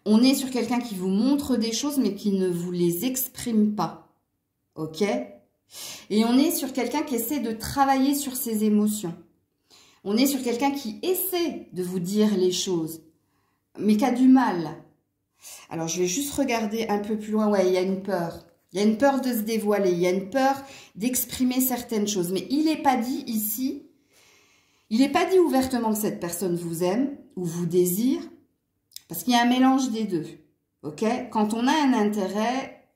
On est sur quelqu'un qui vous montre des choses, mais qui ne vous les exprime pas. Ok? Et on est sur quelqu'un qui essaie de travailler sur ses émotions. On est sur quelqu'un qui essaie de vous dire les choses, mais qui a du mal. Alors, je vais juste regarder un peu plus loin. Ouais, il y a une peur. Il y a une peur de se dévoiler. Il y a une peur d'exprimer certaines choses. Mais il n'est pas dit ici... Il n'est pas dit ouvertement que cette personne vous aime ou vous désire, parce qu'il y a un mélange des deux. Ok? Quand on a un intérêt,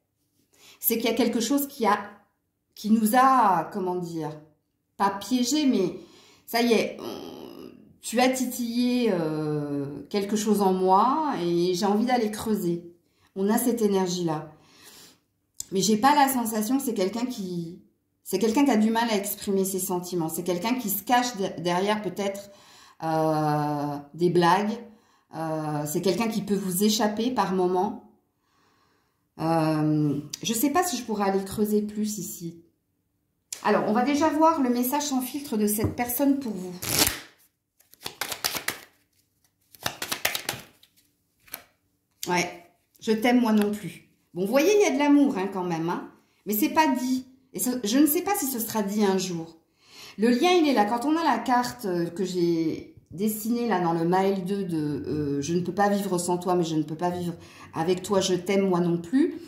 c'est qu'il y a quelque chose qui nous a, comment dire, pas piégé, mais ça y est, tu as titillé quelque chose en moi et j'ai envie d'aller creuser. On a cette énergie-là. Mais j'ai pas la sensation que c'est quelqu'un qui... C'est quelqu'un qui a du mal à exprimer ses sentiments. C'est quelqu'un qui se cache derrière peut-être des blagues. C'est quelqu'un qui peut vous échapper par moment. Je ne sais pas si je pourrais aller creuser plus ici. Alors, on va déjà voir le message sans filtre de cette personne pour vous. Ouais, je t'aime moi non plus. Bon, vous voyez, il y a de l'amour hein, quand même. Hein, mais c'est pas dit. Et je ne sais pas si ce sera dit un jour. Le lien, il est là. Quand on a la carte que j'ai dessinée là dans le mail 2 de je ne peux pas vivre sans toi, mais je ne peux pas vivre avec toi, je t'aime moi non plus.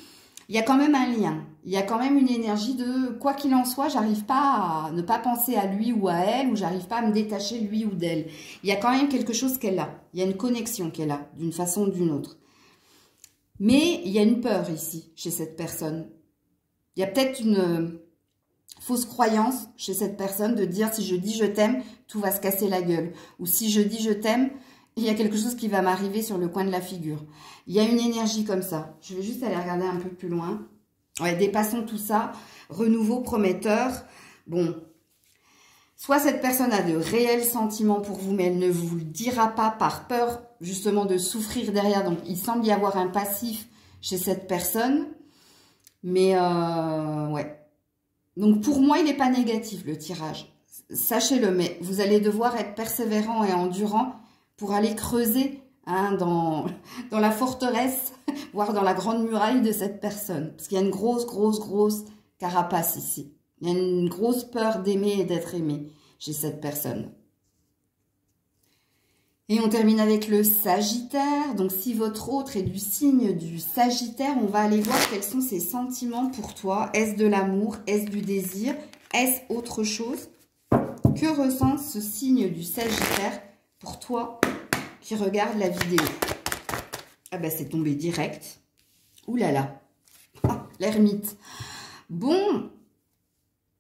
Il y a quand même un lien. Il y a quand même une énergie de quoi qu'il en soit, j'arrive pas à ne pas penser à lui ou à elle, ou j'arrive pas à me détacher lui ou d'elle. Il y a quand même quelque chose qu'elle a. Il y a une connexion qu'elle a, d'une façon ou d'une autre. Mais il y a une peur ici, chez cette personne. Il y a peut-être une fausse croyance chez cette personne de dire si je dis je t'aime, tout va se casser la gueule. Ou si je dis je t'aime, il y a quelque chose qui va m'arriver sur le coin de la figure. Il y a une énergie comme ça. Je vais juste aller regarder un peu plus loin. Ouais, dépassons tout ça. Renouveau prometteur. Bon, soit cette personne a de réels sentiments pour vous, mais elle ne vous le dira pas par peur justement de souffrir derrière. Donc, il semble y avoir un passif chez cette personne. Mais ouais. Donc pour moi, il n'est pas négatif le tirage. sachez-le, mais vous allez devoir être persévérant et endurant pour aller creuser hein, dans la forteresse, voire dans la grande muraille de cette personne. Parce qu'il y a une grosse carapace ici. Il y a une grosse peur d'aimer et d'être aimé chez cette personne. Et on termine avec le Sagittaire. Donc, si votre autre est du signe du Sagittaire, on va aller voir quels sont ses sentiments pour toi. Est-ce de l'amour? Est-ce du désir? Est-ce autre chose? Que ressent ce signe du Sagittaire pour toi qui regarde la vidéo? Ah ben, c'est tombé direct. Ouh là là. Ah, l'ermite. Bon.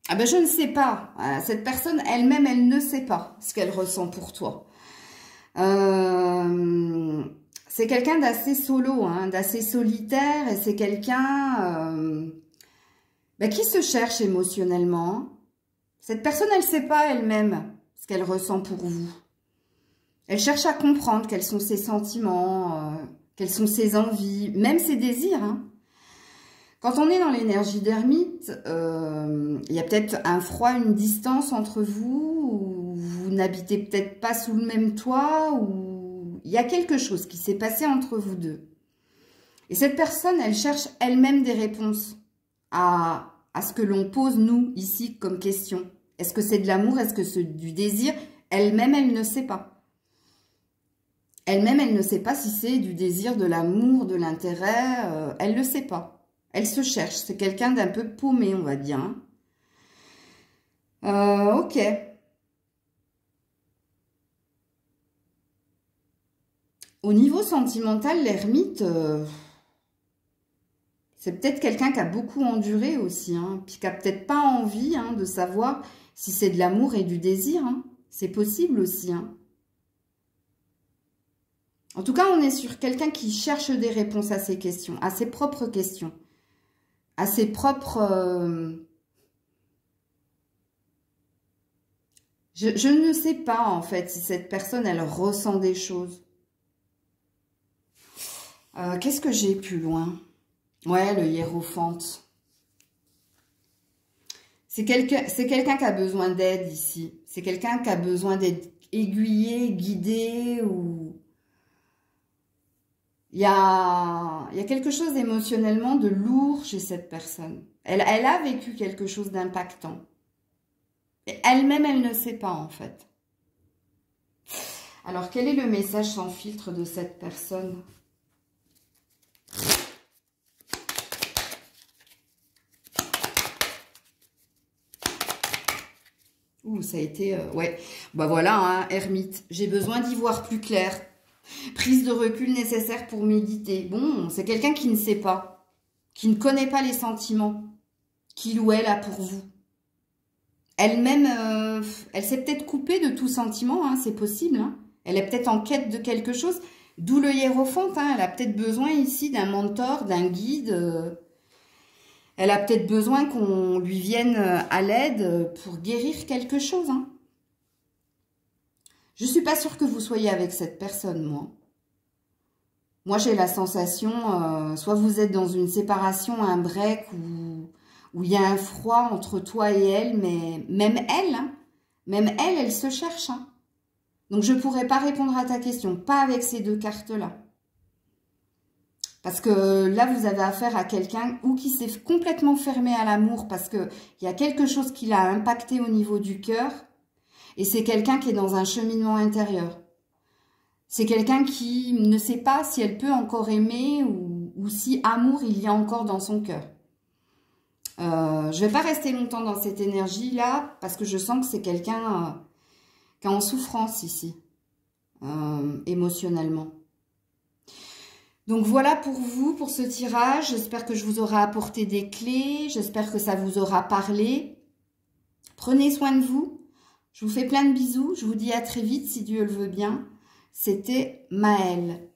Ah ben, je ne sais pas. Cette personne elle-même, elle ne sait pas ce qu'elle ressent pour toi. C'est quelqu'un d'assez solo, hein, d'assez solitaire, et c'est quelqu'un qui se cherche émotionnellement. Cette personne, elle ne sait pas elle-même ce qu'elle ressent pour vous. Elle cherche à comprendre quels sont ses sentiments, quelles sont ses envies, même ses désirs. Hein. Quand on est dans l'énergie d'ermite, il y a peut-être un froid, une distance entre vous, ou vous n'habitez peut-être pas sous le même toit, ou il y a quelque chose qui s'est passé entre vous deux. Et cette personne, elle cherche elle-même des réponses à ce que l'on pose, nous, ici, comme question. Est-ce que c'est de l'amour? Est-ce que c'est du désir? Elle-même, elle ne sait pas. Elle-même, elle ne sait pas si c'est du désir, de l'amour, de l'intérêt. Elle ne le sait pas. Elle se cherche. C'est quelqu'un d'un peu paumé, on va dire. Ok. Au niveau sentimental, l'ermite, c'est peut-être quelqu'un qui a beaucoup enduré aussi, hein, puis qui n'a peut-être pas envie hein, de savoir si c'est de l'amour et du désir. Hein. C'est possible aussi. Hein. En tout cas, on est sur quelqu'un qui cherche des réponses à ses questions, à ses propres questions, à ses propres... Je ne sais pas, en fait, si cette personne, elle ressent des choses. Qu'est-ce que j'ai plus loin? Ouais, le hiérophante. C'est quelqu'un qui a besoin d'aide ici. C'est quelqu'un qui a besoin d'être aiguillé, guidé, ou... Il y a quelque chose émotionnellement de lourd chez cette personne. Elle a vécu quelque chose d'impactant. Et elle-même, elle ne sait pas, en fait. Alors, quel est le message sans filtre de cette personne ? Ouh, ça a été... ouais, bah voilà, hein, ermite. J'ai besoin d'y voir plus clair. Prise de recul nécessaire pour méditer. Bon, c'est quelqu'un qui ne sait pas, qui ne connaît pas les sentiments qu'il ou elle a pour vous. Elle-même, elle s'est peut-être coupée de tout sentiment, hein, c'est possible. Hein. Elle est peut-être en quête de quelque chose, d'où le hiérophante. Hein, elle a peut-être besoin ici d'un mentor, d'un guide. Elle a peut-être besoin qu'on lui vienne à l'aide pour guérir quelque chose. Hein. Je ne suis pas sûre que vous soyez avec cette personne, moi. Moi, j'ai la sensation, soit vous êtes dans une séparation, un break, où il y a un froid entre toi et elle, mais même elle, hein, elle se cherche. Hein. Donc, je ne pourrais pas répondre à ta question, pas avec ces deux cartes-là. Parce que là, vous avez affaire à quelqu'un ou qui s'est complètement fermé à l'amour parce qu'il y a quelque chose qui l'a impacté au niveau du cœur. Et c'est quelqu'un qui est dans un cheminement intérieur. C'est quelqu'un qui ne sait pas si elle peut encore aimer ou si amour il y a encore dans son cœur. Je ne vais pas rester longtemps dans cette énergie-là parce que je sens que c'est quelqu'un qui est en souffrance ici, émotionnellement. Donc voilà pour vous, pour ce tirage. J'espère que je vous aurai apporté des clés. J'espère que ça vous aura parlé. Prenez soin de vous. Je vous fais plein de bisous. Je vous dis à très vite si Dieu le veut bien. C'était Maëlle.